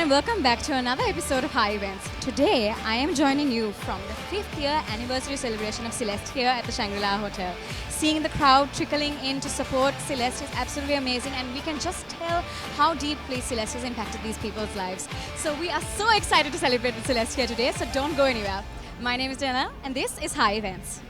everyone, and welcome back to another episode of Hi Events. Today, I am joining you from the 5th year anniversary celebration of Celeste here at the Shangri-La Hotel. Seeing the crowd trickling in to support Celeste is absolutely amazing, and we can just tell how deeply Celeste has impacted these people's lives. So we are so excited to celebrate with Celeste here today, so don't go anywhere. My name is Dana, and this is Hi Events.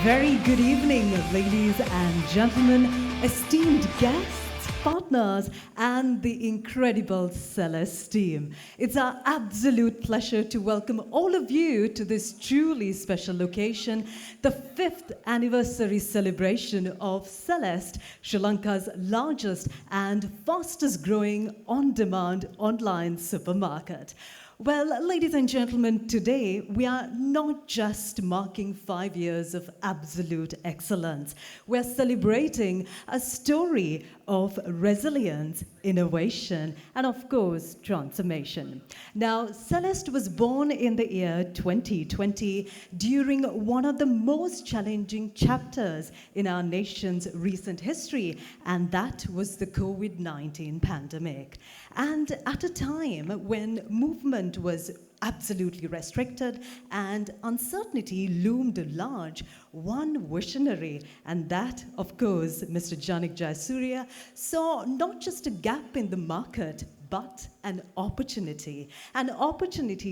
Very good evening, ladies and gentlemen, esteemed guests, partners, and the incredible Celeste team. It's our absolute pleasure to welcome all of you to this truly special location, the 5th anniversary celebration of Celeste, Sri Lanka's largest and fastest growing on-demand online supermarket. Well, ladies and gentlemen, today we are not just marking 5 years of absolute excellence. We're celebrating a story of resilience, innovation, and of course, transformation. Now, Celeste was born in the year 2020 during one of the most challenging chapters in our nation's recent history, and that was the COVID-19 pandemic. And at a time when movement was absolutely restricted and uncertainty loomed large, one visionary, and that, of course, Mr. Dialog Ch, saw not just a gap in the market, but an opportunity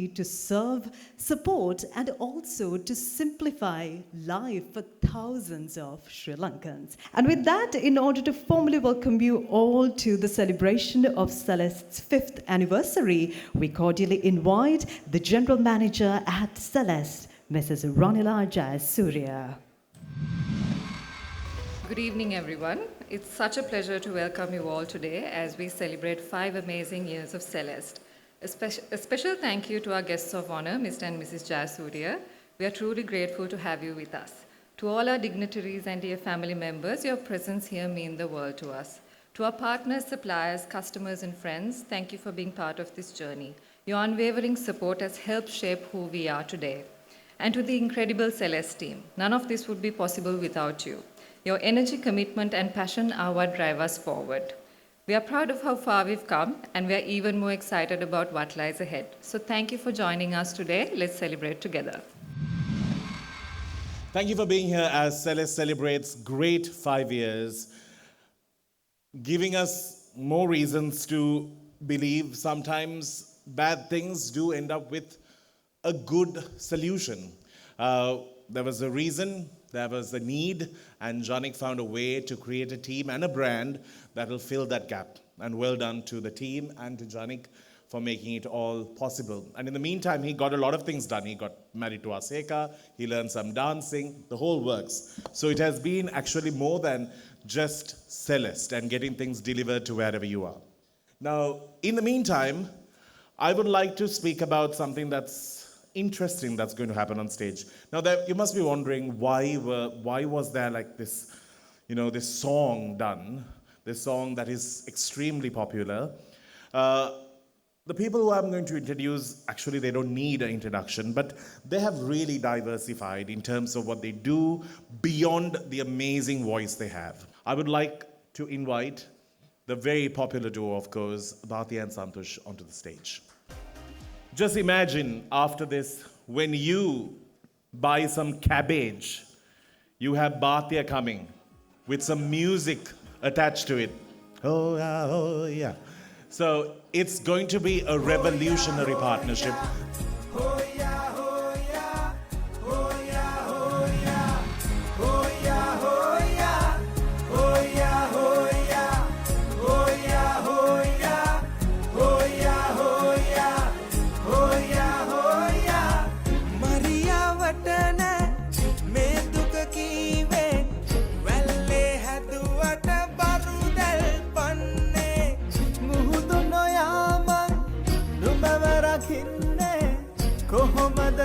to serve, support, and also to simplify life for thousands of Sri Lankans. And with that, in order to formally welcome you all to the celebration of Celeste's 5th anniversary, we cordially invite the General Manager at Celeste, Mrs. Ranila Jayasuriya. Good evening, everyone. It's such a pleasure to welcome you all today as we celebrate 5 amazing years of Celeste. A special thank you to our guests of honor, Mr. and Mrs. Jayasuriya. We are truly grateful to have you with us. To all our dignitaries and dear family members, your presence here means the world to us. To our partners, suppliers, customers, and friends, thank you for being part of this journey. Your unwavering support has helped shape who we are today. And to the incredible Celeste team, none of this would be possible without you. Your energy, commitment, and passion are what drive us forward. We are proud of how far we've come, and we are even more excited about what lies ahead. So thank you for joining us today. Let's celebrate together. Thank you for being here as Celeste celebrates great 5 years, giving us more reasons to believe sometimes bad things do end up with a good solution. There was a reason, there was a need, and Dialog found a way to create a team and a brand that will fill that gap. And well done to the team and to Dialog for making it all possible. And in the meantime, he got a lot of things done. He got married to Aseka, he learned some dancing, the whole works. So it has been actually more than just Celeste and getting things delivered to wherever you are. Now, in the meantime, I would like to speak about something that's interesting that's going to happen on stage. Now, you must be wondering why was there like this, this song done, this song that is extremely popular. The people who I'm going to introduce, actually, they don't need an introduction, but they have really diversified in terms of what they do beyond the amazing voice they have. I would like to invite the very popular duo, of course, Bharti and Santosh, onto the stage. Just imagine after this, when you buy some cabbage, you have Bhartiya coming with some music attached to it. Oh yeah, oh yeah. So it's going to be a revolutionary partnership. Oh yeah, oh yeah, oh yeah, oh yeah, oh yeah, oh yeah, oh yeah, oh yeah, oh yeah, oh yeah, oh yeah.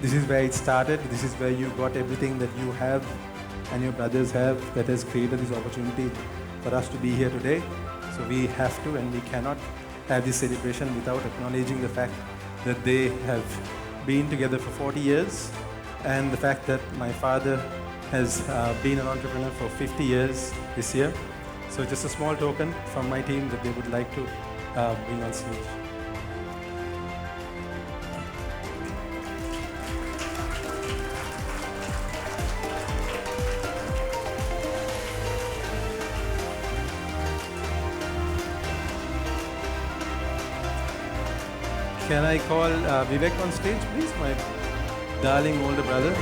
This is where it started. This is where you got everything that you have and your brothers have that has created this opportunity for us to be here today. So we have to and we cannot have this celebration without acknowledging the fact that they have been together for 40 years and the fact that my father has been an entrepreneur for 50 years this year. So just a small token from my team that they would like to bring on stage. Can I call Vivek on stage, please, my darling older brother?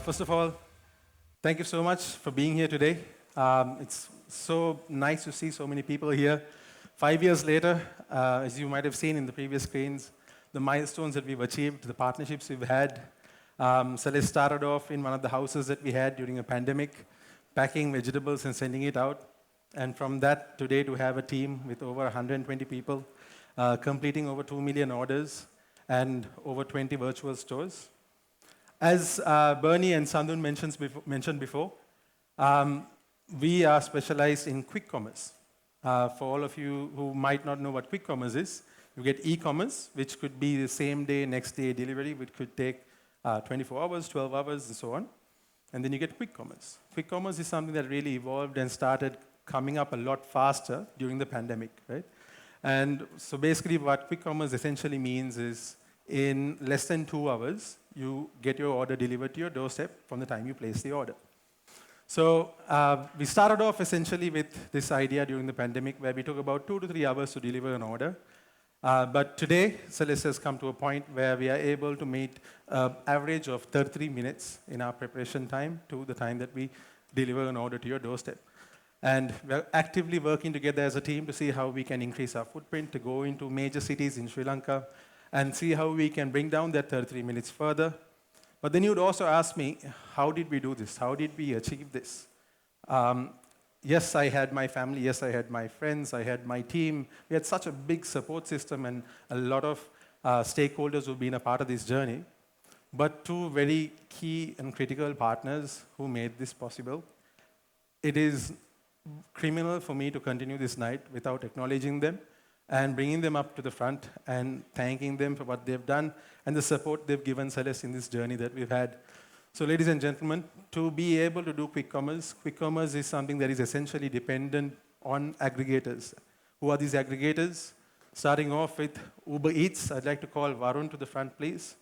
First of all, thank you so much for being here today. It's so nice to see so many people here. 5 years later, as you might have seen in the previous screens, the milestones that we've achieved, the partnerships we've had. Celeste started off in one of the houses that we had during a pandemic, packing vegetables and sending it out. And from that, today to have a team with over 120 people, completing over 2 million orders and over 20 virtual stores. As Bernie and Sandun mentioned before, we are specialized in quick commerce. For all of you who might not know what quick commerce is, you get e-commerce, which could be the same day, next day delivery, which could take 24 hours, 12 hours, and so on. And then you get quick commerce. Quick commerce is something that really evolved and started coming up a lot faster during the pandemic, right? And so basically what quick commerce essentially means is in less than 2 hours, you get your order delivered to your doorstep from the time you place the order. So we started off essentially with this idea during the pandemic where we took about 2 to 3 hours to deliver an order. But today, Celeste has come to a point where we are able to meet an average of 33 minutes in our preparation time to the time that we deliver an order to your doorstep. And we're actively working together as a team to see how we can increase our footprint, to go into major cities in Sri Lanka, and see how we can bring down that 33 minutes further. But then you'd also ask me, how did we do this? How did we achieve this? Yes, I had my family. Yes, I had my friends. I had my team. We had such a big support system and a lot of stakeholders who've been a part of this journey. But 2 very key and critical partners who made this possible. It is criminal for me to continue this night without acknowledging them and bringing them up to the front and thanking them for what they've done and the support they've given Celeste in this journey that we've had. So ladies and gentlemen, to be able to do quick commerce is something that is essentially dependent on aggregators. Who are these aggregators? Starting off with Uber Eats, I'd like to call Varun to the front, please.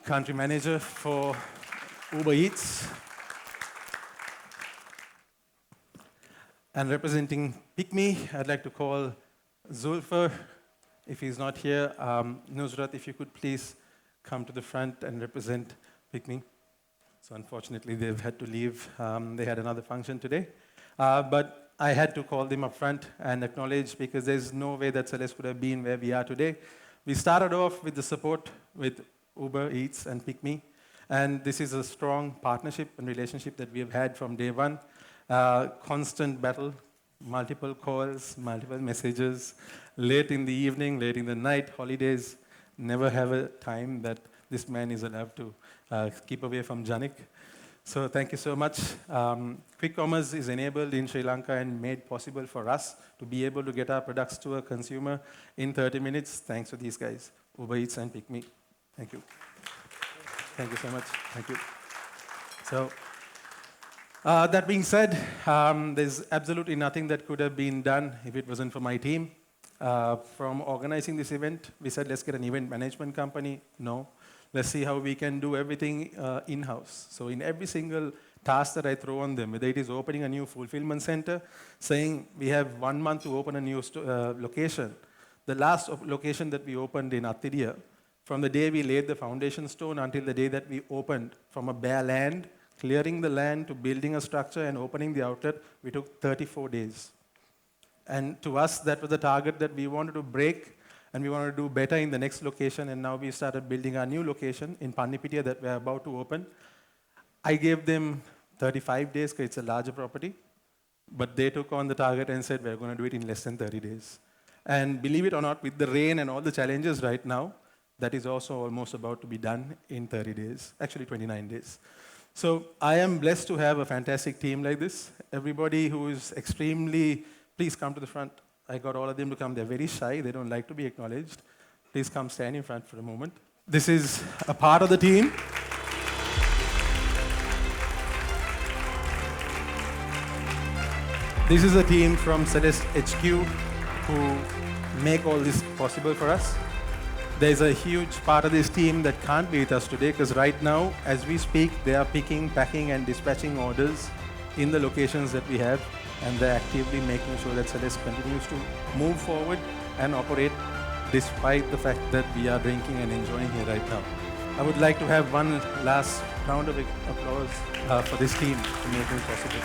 Country manager for Uber Eats. And representing PickMe, I'd like to call Zulfar. If he's not here, Nusrat, if you could please come to the front and represent PickMe. So unfortunately, they've had to leave. They had another function today. But I had to call them up front and acknowledge because there's no way that Celeste could have been where we are today. We started off with the support with Uber Eats and PickMe. And this is a strong partnership and relationship that we have had from day one. Constant battle, multiple calls, multiple messages, late in the evening, late in the night, holidays. Never have a time that this man is allowed to keep away from Janik. So thank you so much. Quick commerce is enabled in Sri Lanka and made possible for us to be able to get our products to a consumer in 30 minutes, thanks to these guys, Uber Eats and PickMe. Thank you. Thank you so much. Thank you. So, that being said, there's absolutely nothing that could have been done if it wasn't for my team. From organizing this event, we said, let's get an event management company. No. Let's see how we can do everything in-house. So in every single task that I throw on them, whether it is opening a new fulfillment center, saying we have 1 month to open a new location. The last location that we opened in Athidia, from the day we laid the foundation stone until the day that we opened, from a bare land, clearing the land to building a structure and opening the outlet, we took 34 days. And to us, that was the target that we wanted to break, and we wanted to do better in the next location, and now we started building our new location in Pannipitia that we're about to open. I gave them 35 days because it's a larger property, but they took on the target and said, we're going to do it in less than 30 days. And believe it or not, with the rain and all the challenges right now, that is also almost about to be done in 30 days, actually 29 days. So I am blessed to have a fantastic team like this. Everybody who is extremely, please come to the front. I got all of them to come. They're very shy. They don't like to be acknowledged. Please come stand in front for a moment. This is a part of the team. This is a team from Celeste HQ who make all this possible for us. There's a huge part of this team that can't be with us today because right now, as we speak, they are picking, packing, and dispatching orders in the locations that we have, and they're actively making sure that Celeste continues to move forward and operate despite the fact that we are drinking and enjoying here right now. I would like to have one last round of applause for this team to make it possible.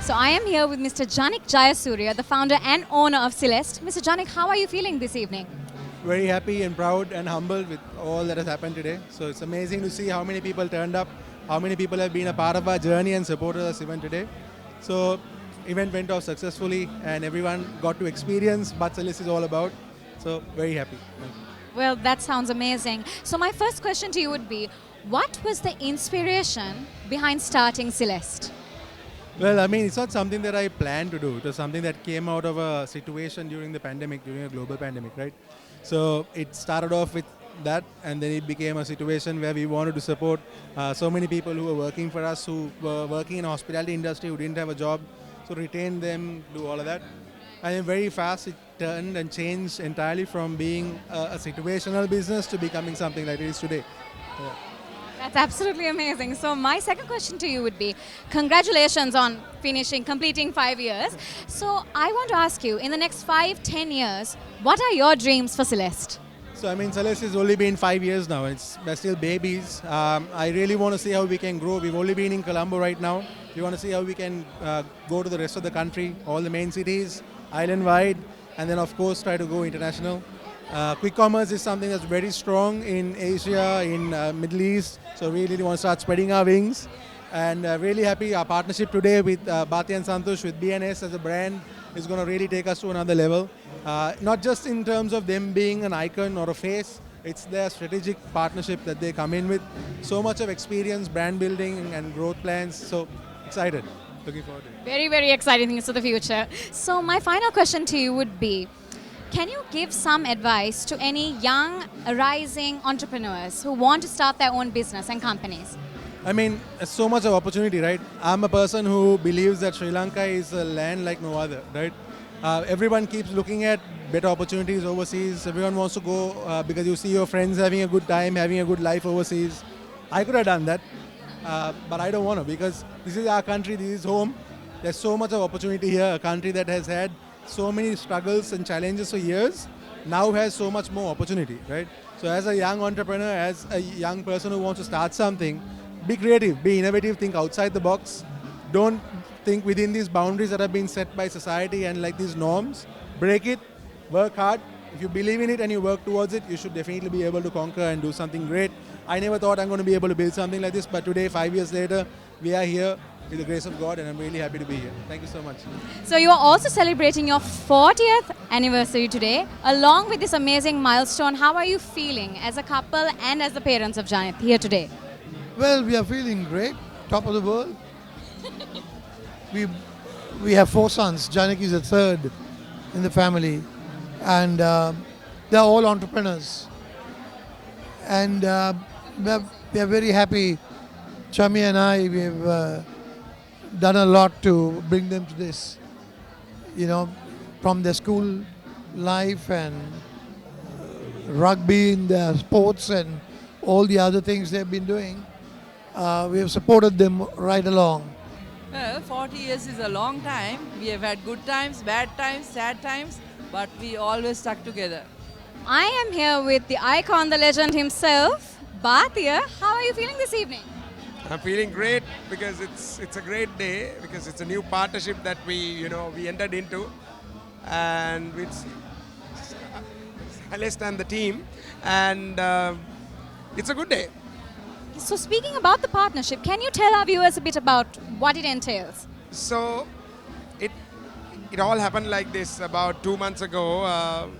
So I am here with Mr. Janik Jayasuriya, the founder and owner of Celeste. Mr. Janik, how are you feeling this evening? Very happy and proud and humbled with all that has happened today. So it's amazing to see how many people turned up, how many people have been a part of our journey and supported us even today. So event went off successfully and everyone got to experience what Celeste is all about. So very happy. Well, that sounds amazing. So my first question to you would be, what was the inspiration behind starting Celeste? Well, I mean, it's not something that I planned to do. It was something that came out of a situation during the pandemic, during a global pandemic, right? So it started off with that, and then it became a situation where we wanted to support so many people who were working for us, who were working in the hospitality industry, who didn't have a job, so retain them, do all of that. And then very fast it turned and changed entirely from being a situational business to becoming something like it is today. Yeah. That's absolutely amazing. So my second question to you would be, congratulations on completing 5 years. So I want to ask you, in the next 5-10 years, what are your dreams for Celeste? So I mean, Celeste has only been 5 years now. We're still babies. I really want to see how we can grow. We've only been in Colombo right now. We want to see how we can go to the rest of the country, all the main cities, island-wide, and then of course try to go international. Quick commerce is something that's very strong in Asia, in Middle East. So we really want to start spreading our wings. And really happy our partnership today with Bhati and Santosh, with BNS as a brand, is going to really take us to another level. Not just in terms of them being an icon or a face, it's their strategic partnership that they come in with. So much of experience, brand building and growth plans. So excited. Looking forward to it. Very, very exciting things for the future. So my final question to you would be, can you give some advice to any young, arising entrepreneurs who want to start their own business and companies? I mean, there's so much of opportunity, right? I'm a person who believes that Sri Lanka is a land like no other, right? Everyone keeps looking at better opportunities overseas. Everyone wants to go because you see your friends having a good time, having a good life overseas. I could have done that, but I don't want to because this is our country, this is home. There's so much of opportunity here, a country that has had so many struggles and challenges for years, now has so much more opportunity, right? So as a young entrepreneur, as a young person who wants to start something, be creative, be innovative, think outside the box. Don't think within these boundaries that have been set by society and like these norms. Break it, work hard. If you believe in it and you work towards it, you should definitely be able to conquer and do something great. I never thought I'm going to be able to build something like this, but today, 5 years later, we are here with the grace of God, and I'm really happy to be here. Thank you so much. So you are also celebrating your 40th anniversary today, along with this amazing milestone. How are you feeling as a couple and as the parents of Janit here today? Well, we are feeling great, top of the world. we have 4 sons. Janak is the third in the family, and they are all entrepreneurs. And we are very happy. Chami and I, we have done a lot to bring them to this. You know, from their school life and rugby in their sports and all the other things they've been doing. We have supported them right along. Well, 40 years is a long time. We have had good times, bad times, sad times, but we always stuck together. I am here with the icon, the legend himself, Bhatia. How are you feeling this evening? I'm feeling great because it's a great day, because it's a new partnership that we entered into, and with Celeste and the team, and it's a good day. So speaking about the partnership, can you tell our viewers a bit about what it entails? So it all happened like this. About 2 months ago,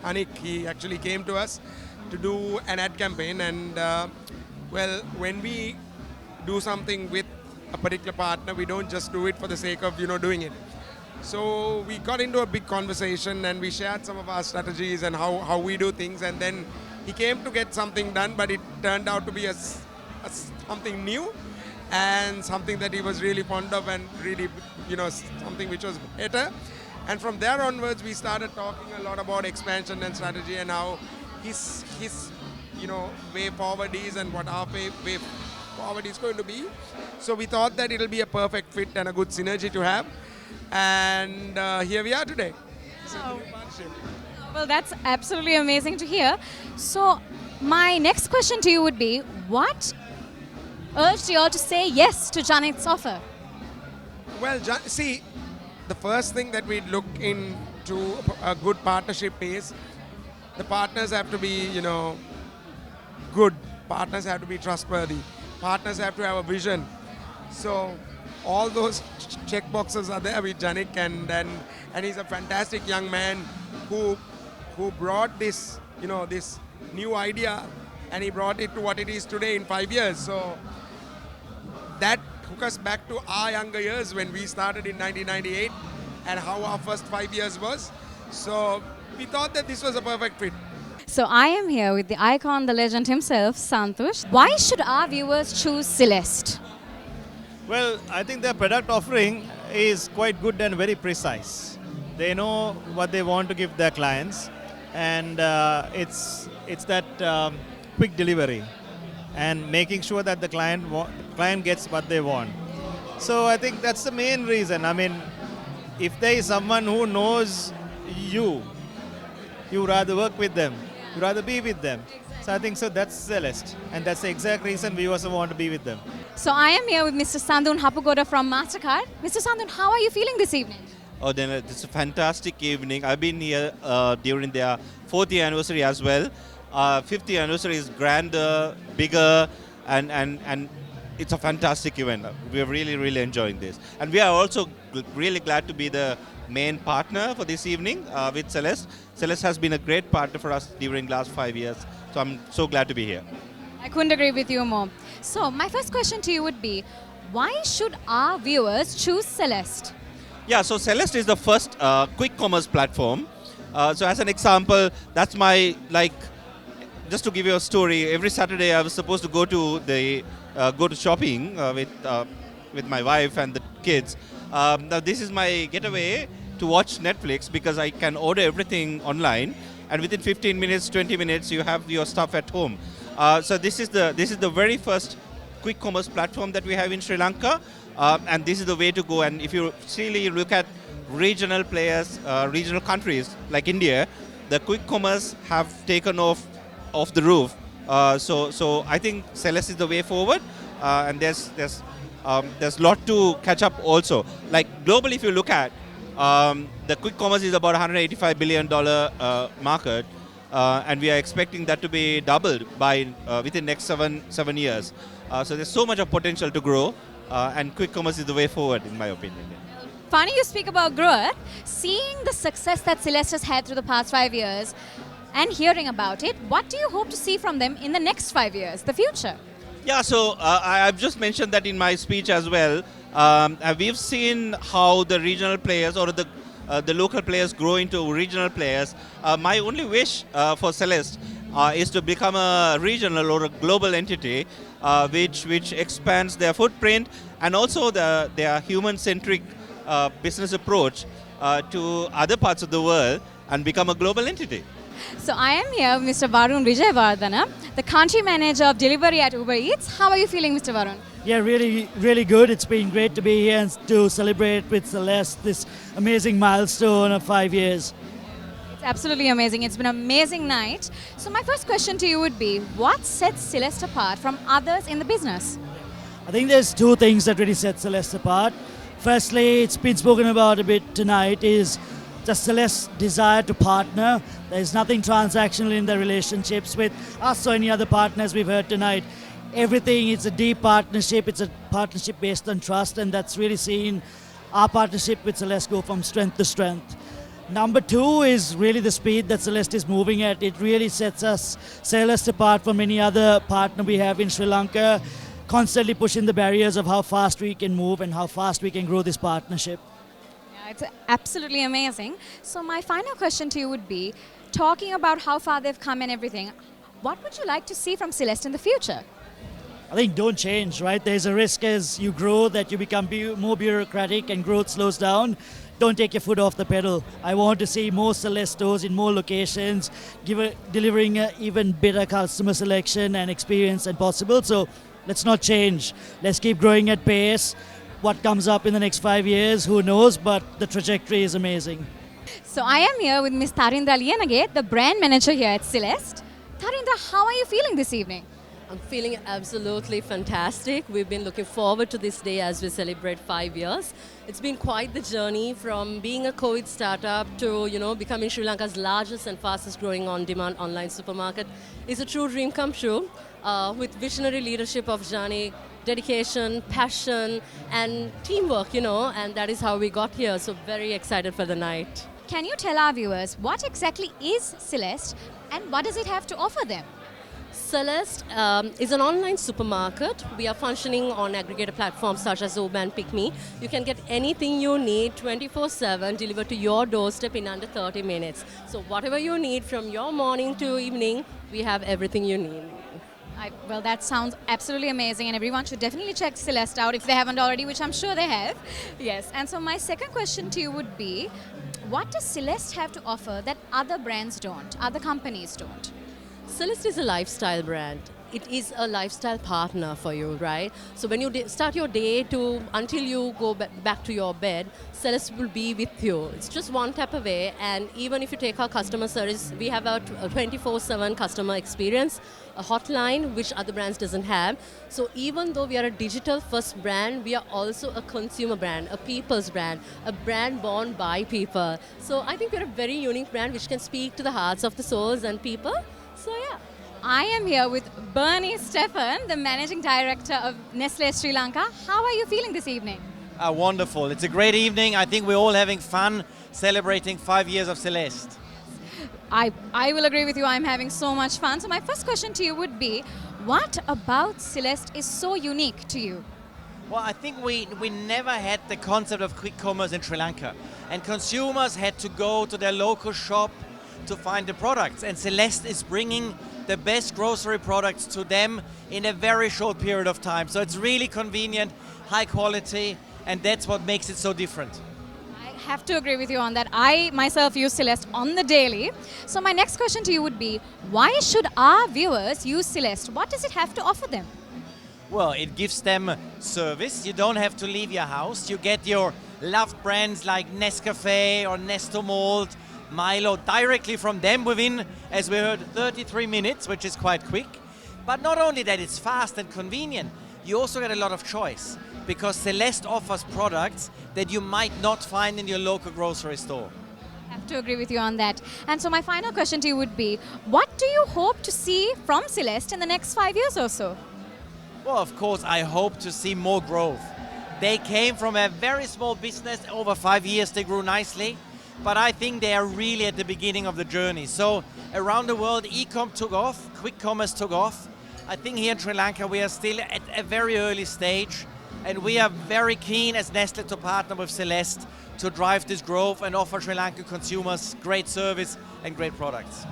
Anik, he actually came to us to do an ad campaign, and well, when we do something with a particular partner, we don't just do it for the sake of doing it. So we got into a big conversation, and we shared some of our strategies and how we do things, and then he came to get something done, but it turned out to be something new and something that he was really fond of, and really something which was better. And from there onwards, we started talking a lot about expansion and strategy, and how his way forward is, and what our way forward is going to be. So we thought that it'll be a perfect fit and a good synergy to have, and here we are today. So it's a new partnership. Well, that's absolutely amazing to hear. So my next question to you would be, what urged you all to say yes to Janit's offer? Well, see, the first thing that we look into a good partnership is the partners have to be, good. Partners have to be trustworthy. Partners have to have a vision. So all those check boxes are there with Janik, and he's a fantastic young man who brought this, this new idea, and he brought it to what it is today in 5 years. So that took us back to our younger years when we started in 1998, and how our first 5 years was. So we thought that this was a perfect fit. So I am here with the icon, the legend himself, Santosh. Why should our viewers choose Celeste? Well, I think their product offering is quite good and very precise. They know what they want to give their clients, and it's that quick delivery and making sure that the client gets what they want. So I think that's the main reason. I mean, if there is someone who knows you rather work with them, you rather be with them. So I think that's Celeste, and that's the exact reason we also want to be with them. So I am here with Mr. Sandun Hapugoda from MasterCard. Mr. Sandun, how are you feeling this evening? Oh, then it's a fantastic evening. I've been here during their 40th anniversary as well. 50th anniversary is grander, bigger, and it's a fantastic event. We're really, really enjoying this. And we are also really glad to be the main partner for this evening with Celeste. Celeste has been a great partner for us during the last 5 years. So I'm so glad to be here. I couldn't agree with you more. So my first question to you would be, why should our viewers choose Celeste? Yeah, so Celeste is the first quick commerce platform. So as an example, that's my, just to give you a story, every Saturday I was supposed to go to shopping with my wife and the kids. Now this is my getaway to watch Netflix, because I can order everything online, and within 15 minutes, 20 minutes, you have your stuff at home. So this is the very first quick commerce platform that we have in Sri Lanka, and this is the way to go. And if you really look at regional players, regional countries like India, the quick commerce have taken off the roof. So I think Celeste is the way forward, and there's a lot to catch up also. Like globally, if you look at the quick commerce is about $185 billion market. and we are expecting that to be doubled by within next seven years. So there's so much of potential to grow, and quick commerce is the way forward, in my opinion. Funny you speak about growth. Seeing the success that Celeste has had through the past 5 years and hearing about it, what do you hope to see from them in the next 5 years, the future? Yeah, so I've just mentioned that in my speech as well. We've seen how the regional players or the local players grow into regional players. My only wish for Celeste is to become a regional or a global entity which expands their footprint and also their human-centric business approach to other parts of the world and become a global entity. So I am here with Mr. Varun Vijayavardhana, the country manager of delivery at Uber Eats. How are you feeling, Mr. Varun? Yeah, really, really good. It's been great to be here and to celebrate with Celeste this amazing milestone of 5 years. It's absolutely amazing. It's been an amazing night. So my first question to you would be, what sets Celeste apart from others in the business? I think there's two things that really set Celeste apart. Firstly, it's been spoken about a bit tonight, is just Celeste's desire to partner. There's nothing transactional in the relationships with us or any other partners we've heard tonight. Everything, it's a deep partnership. It's a partnership based on trust, and that's really seen our partnership with Celeste go from strength to strength. Number two is really the speed that Celeste is moving at. It really sets us, Celeste, apart from any other partner we have in Sri Lanka, constantly pushing the barriers of how fast we can move and how fast we can grow this partnership. Yeah, it's absolutely amazing. So my final question to you would be, talking about how far they've come and everything, what would you like to see from Celeste in the future? I think don't change, right? There's a risk as you grow that you become more bureaucratic and growth slows down. Don't take your foot off the pedal. I want to see more Celeste stores in more locations, delivering an even better customer selection and experience than possible. So let's not change. Let's keep growing at pace. What comes up in the next 5 years, who knows, but the trajectory is amazing. So I am here with Ms. Tarindra Liyanage, the brand manager here at Celeste. Tarindra, how are you feeling this evening? I'm feeling absolutely fantastic. We've been looking forward to this day as we celebrate 5 years. It's been quite the journey from being a COVID startup to, becoming Sri Lanka's largest and fastest growing on-demand online supermarket. It's a true dream come true. With visionary leadership of Jani, dedication, passion, and teamwork, and that is how we got here. So very excited for the night. Can you tell our viewers what exactly is Celeste and what does it have to offer them? Celeste is an online supermarket. We are functioning on aggregator platforms such as Uber and PickMe. You can get anything you need 24/7 delivered to your doorstep in under 30 minutes. So whatever you need from your morning to evening, we have everything you need. Well, that sounds absolutely amazing, and everyone should definitely check Celeste out if they haven't already, which I'm sure they have. Yes, and so my second question to you would be, what does Celeste have to offer that other brands don't, other companies don't? Celeste is a lifestyle brand. It is a lifestyle partner for you, right? So when you start your day until you go back to your bed, Celeste will be with you. It's just one tap away, and even if you take our customer service, we have a 24/7 customer experience, a hotline which other brands doesn't have. So even though we are a digital first brand, we are also a consumer brand, a people's brand, a brand born by people. So I think we're a very unique brand which can speak to the hearts of the souls and people. So yeah. I am here with Bernie Stefan, the Managing Director of Nestle Sri Lanka. How are you feeling this evening? Wonderful. It's a great evening. I think we're all having fun celebrating 5 years of Celeste. I will agree with you. I'm having so much fun. So my first question to you would be, what about Celeste is so unique to you? Well, I think we never had the concept of quick commerce in Sri Lanka. And consumers had to go to their local shop to find the products. And Celeste is bringing the best grocery products to them in a very short period of time. So it's really convenient, high quality, and that's what makes it so different. I have to agree with you on that. I myself use Celeste on the daily. So my next question to you would be, why should our viewers use Celeste? What does it have to offer them? Well, it gives them service. You don't have to leave your house. You get your loved brands like Nescafe or Nestomalt, Milo directly from them within, as we heard, 33 minutes, which is quite quick. But not only that, it's fast and convenient. You also get a lot of choice because Celeste offers products that you might not find in your local grocery store. I have to agree with you on that. And so my final question to you would be, what do you hope to see from Celeste in the next 5 years or so? Well, of course, I hope to see more growth. They came from a very small business. Over 5 years, they grew nicely. But I think they are really at the beginning of the journey. So around the world, e-com took off, quick commerce took off. I think here in Sri Lanka, we are still at a very early stage. And we are very keen as Nestle to partner with Celeste to drive this growth and offer Sri Lankan consumers great service and great products.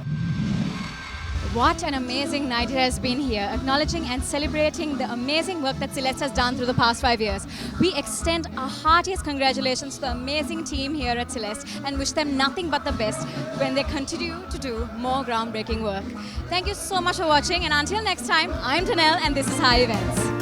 What an amazing night it has been here, acknowledging and celebrating the amazing work that Celeste has done through the past 5 years. We extend our heartiest congratulations to the amazing team here at Celeste and wish them nothing but the best when they continue to do more groundbreaking work. Thank you so much for watching, and until next time, I'm Danelle and this is Hi Events.